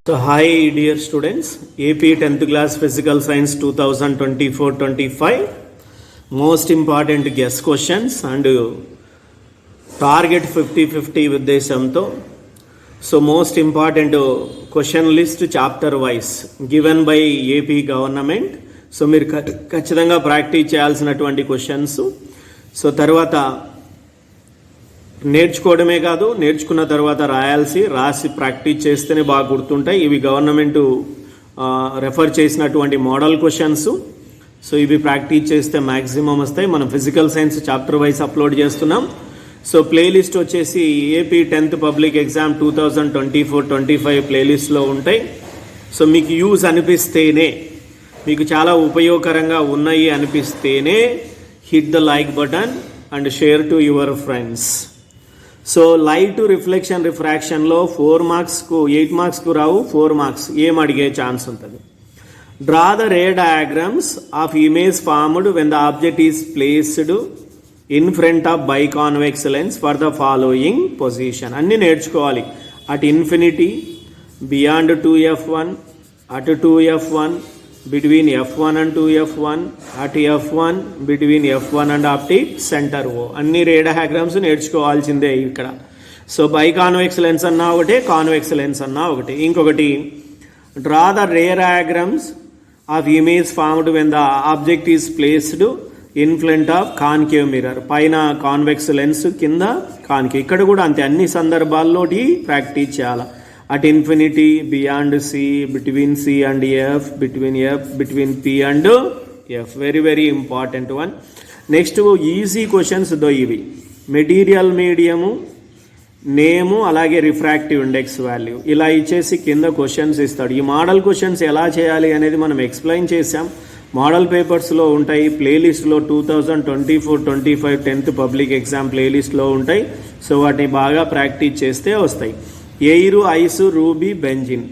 So hi dear students, AP 10th class Physical Science 2024-25 most important guess questions and target 50-50 ఉద్దేశంతో so most important question list chapter wise given by AP government. So మీరు ఖచ్చితంగా practice చేయాల్సినటువంటి questions. So తర్వాత నేర్చుకోవడమే కాదు, నేర్చుకున్న తర్వాత రాసి practice చేస్తేనే బాగా గుర్తుంటాయి. ఇవి గవర్నమెంట్ రెఫర్ చేసినటువంటి మోడల్ క్వశ్చన్స్. సో ఇవి ప్రాక్టీస్ చేస్తే మ్యాక్సిమం వస్తాయి. మనం physical science chapter wise upload చేస్తున్నాం. సో ప్లేలిస్ట్ వచ్చేసి ఏపీ 10th పబ్లిక్ ఎగ్జామ్ 2024-25 ప్లేలిస్ట్లో ఉంటాయి. సో మీకు యూజ్ అనిపిస్తేనే, మీకు చాలా ఉపయోగకరంగా ఉన్నాయి అనిపిస్తేనే hit the like button and share to your friends. So light reflection రిఫ్రాక్షన్లో 4 మార్క్స్కు 8 మార్క్స్కు రావు, 4 మార్క్స్ ఏం అడిగే ఛాన్స్ ఉంటుంది. Draw the ray diagrams of image formed when the object is placed in front of biconvex lens for the following position. అన్నీ నేర్చుకోవాలి. At infinity, beyond 2f1, at 2f1, between f1 and 2f1, at f1, between f1 and optic center O. అన్ని రే diagrams నేర్చుకోవాల్సిందే ఇక్కడ. So by convex lens అన్నా ఒకటే, convex lens అన్నా ఒకటే. ఇంకొకటి draw the ray diagrams of image formed when the object is placed in front of concave mirror. పైన convex lens, కింద concave. ఇక్కడ కూడా అంతే, అన్ని సందర్భాల్లో ప్రాక్టీస్ చేయాలి. At infinity, beyond C, between C and F, between P and F. Very very important one. Next easy questions though ఇవి. Material medium, నేము, అలాగే రిఫ్రాక్టివ్ ఇండెక్స్ వాల్యూ ఇలా ఇచ్చేసి కింద క్వశ్చన్స్ ఇస్తాడు. ఈ మోడల్ క్వశ్చన్స్ ఎలా చేయాలి అనేది మనం ఎక్స్ప్లెయిన్ చేసాం. మోడల్ పేపర్స్లో ఉంటాయి, ప్లేలిస్ట్లో 2024-25 10th పబ్లిక్ ఎగ్జామ్ ప్లేలిస్ట్లో ఉంటాయి. సో వాటిని బాగా ప్రాక్టీస్ చేస్తే వస్తాయి. Air, ice, ruby, benzene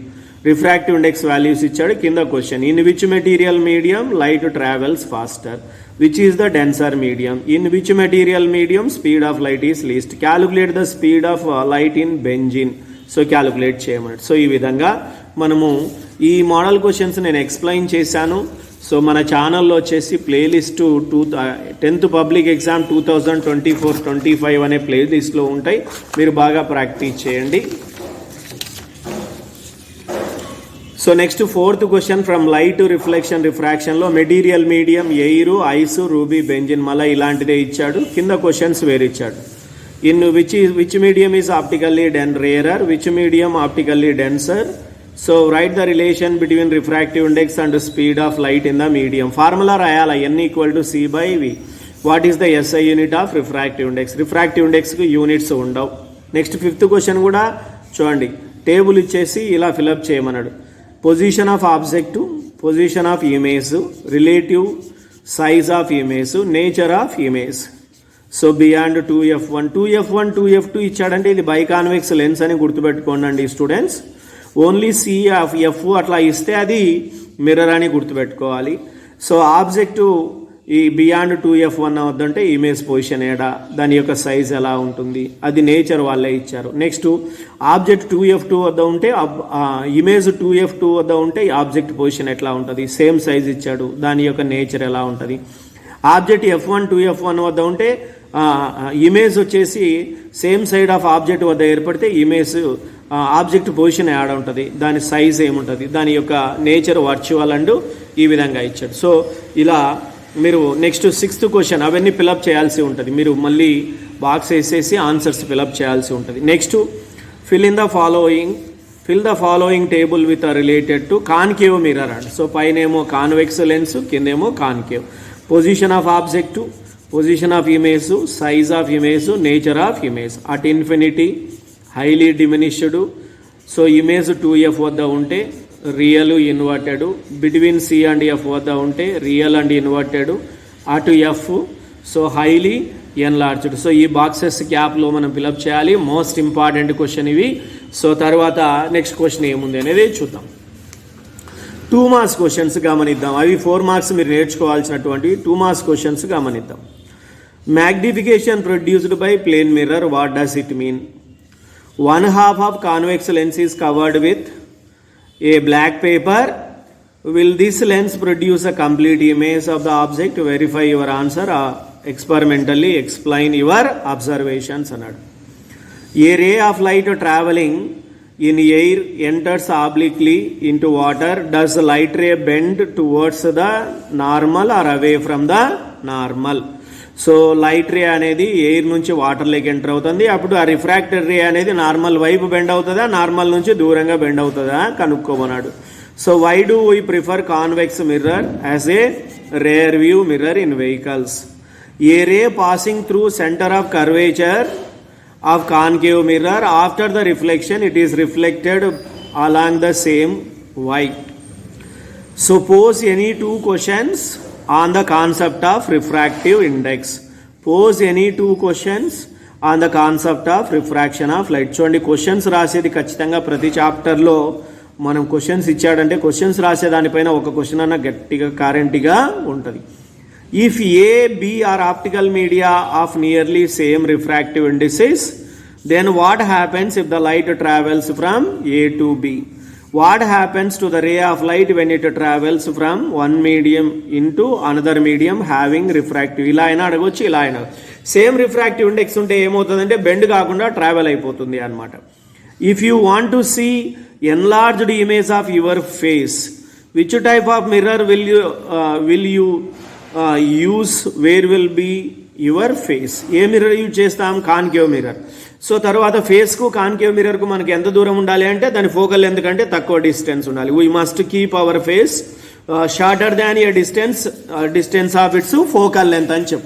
refractive index values ఇచ్చాడు. కింద question in which material medium light travels faster, which is the denser medium, in which material medium speed of light is least, calculate the speed of light in benzene. So calculate చేయమన్నాడు. So ఈ విధంగా మనము ఈ model questions నేను explain చేశాను. So మన ఛానల్లో వచ్చేసి ప్లేలిస్ట్ 10th పబ్లిక్ ఎగ్జామ్ 2024-25 అనే ప్లేలిస్ట్లో ఉంటాయి. మీరు బాగా ప్రాక్టీస్ చేయండి. So next 4th question from light reflection రిఫ్రాక్షన్లో material medium air, ice, ruby, benzene మళ్ళీ ఇలాంటిదే ఇచ్చాడు. కింద క్వశ్చన్స్ వేరు ఇచ్చాడు. In which medium is optically rarer, which medium optically denser. So write the relation between refractive index and speed of light in the medium. Formula రాయాలి, n=c/v. What is the SI unit of refractive index. Refractive ఇండెక్స్కి units ఉండవు. Next 5th question కూడా చూడండి. Table ఇచ్చేసి ఇలా fill up చేయమన్నాడు. Position of object, position of image, relative size of image, nature of image. So beyond 2f1, 2f2 ఇచ్చాడంటే ఇది biconvex lens అని గుర్తుపెట్టుకోండి students. Only C of F అట్లా ఇస్తే అది మిర్రర్ అని గుర్తుపెట్టుకోవాలి. సో ఆబ్జెక్టు ఈ బియాండ్ 2f1 వద్దంటే ఇమేజ్ పొజిషన్ ఏడా, దాని యొక్క సైజ్ ఎలా ఉంటుంది, అది నేచర్ వాళ్ళే ఇచ్చారు. నెక్స్ట్ ఆబ్జెక్ట్ 2f2 వద్ద ఉంటే, ఇమేజ్ 2f2 వద్ద ఉంటే ఆబ్జెక్ట్ పొజిషన్ ఎట్లా ఉంటుంది, సేమ్ సైజ్ ఇచ్చాడు, దాని యొక్క నేచర్ ఎలా ఉంటుంది. ఆబ్జెక్ట్ f1 2f1 వద్ద ఉంటే ఇమేజ్ వచ్చేసి సేమ్ సైడ్ ఆఫ్ ఆబ్జెక్ట్ వద్ద ఏర్పడితే ఇమేజ్ ఆబ్జెక్ట్ పొజిషన్ యాడ్ ఉంటుంది, దాని సైజ్ ఏముంటుంది, దాని యొక్క నేచర్ వర్చువల్ అండ్ ఈ విధంగా ఇచ్చాడు. సో ఇలా మీరు నెక్స్ట్ 6th క్వశ్చన్ అవన్నీ ఫిలప్ చేయాల్సి ఉంటుంది. మీరు మళ్ళీ బాక్స్ వేసేసి ఆన్సర్స్ ఫిలప్ చేయాల్సి ఉంటుంది. Next fill the following table with related to concave mirror and. So పైనేమో కాన్వెక్స్ లెన్స్, కిందేమో concave. Position of object, position of image, size of image, nature of image. At infinity, highly diminished. So image 2f వద్ద ఉంటే real inverted, between C and F వద్ద ఉంటే real and inverted, at F so highly enlarged. So ఈ boxes క్యాప్లో మనం fill up చేయాలి. Most important question ఇవి. So తర్వాత నెక్స్ట్ క్వశ్చన్ ఏముంది అనేది చూద్దాం. 2 మార్క్స్ క్వశ్చన్స్ గమనిద్దాం. అవి 4 మార్క్స్ మీరు నేర్చుకోవాల్సినటువంటి 2 మార్క్స్ క్వశ్చన్స్ గమనిద్దాం. Magnification produced by plane mirror, what does it mean? One half of convex lens is covered with a black paper. Will this lens produce a complete image of the object? Verify your answer, experimentally explain your observations అన్నాడు. A ray of light travelling in air enters obliquely into water. Does the light ray bend towards the normal or away from the normal? So light ray అనేది air నుంచి వాటర్లోకి enter అవుతుంది. అప్పుడు ఆ refracted ray అనేది normal వైపు bend అవుతుందా, normal నుంచి దూరంగా బెండ్ అవుతుందా కనుక్కోమన్నాడు. So why do we prefer convex mirror as a rear view mirror in vehicles? A ray passing through centre of curvature of concave mirror, after the reflection it is reflected along the same y. So pose any two questions on the concept of refractive index. Pose any two questions on the concept of refraction of light. చూడండి, questions రాసేది ఖచ్చితంగా ప్రతి చాప్టర్లో మనం questions ఇచ్చాడంటే questions రాసేదానిపైన ఒక question అన్న గట్టిగా కారెంటీగా ఉంటుంది. If A, B are optical media of nearly same refractive indices, then what happens if the light travels from A to B? What happens to the ray of light when it travels from one medium into another medium having refractive? ఇలా అయినా అడగొచ్చు, ఇలా అయినా. Same refractive index ఉంటే ఏమవుతుందంటే bend కాకుండా travel అయిపోతుంది అనమాట. If you want to see enlarged image of your face, which type of mirror will you use? Where will be your face? ఏ మిర్రర్ యూజ్ చేస్తాం? Concave mirror. సో తర్వాత ఫేస్కు concave మిర్రర్కు మనకి ఎంత దూరం ఉండాలి అంటే దాని ఫోకల్ ఎందుకంటే తక్కువ డిస్టెన్స్ ఉండాలి. We must keep our face shorter than a distance of it's focal length అని చెప్తాం.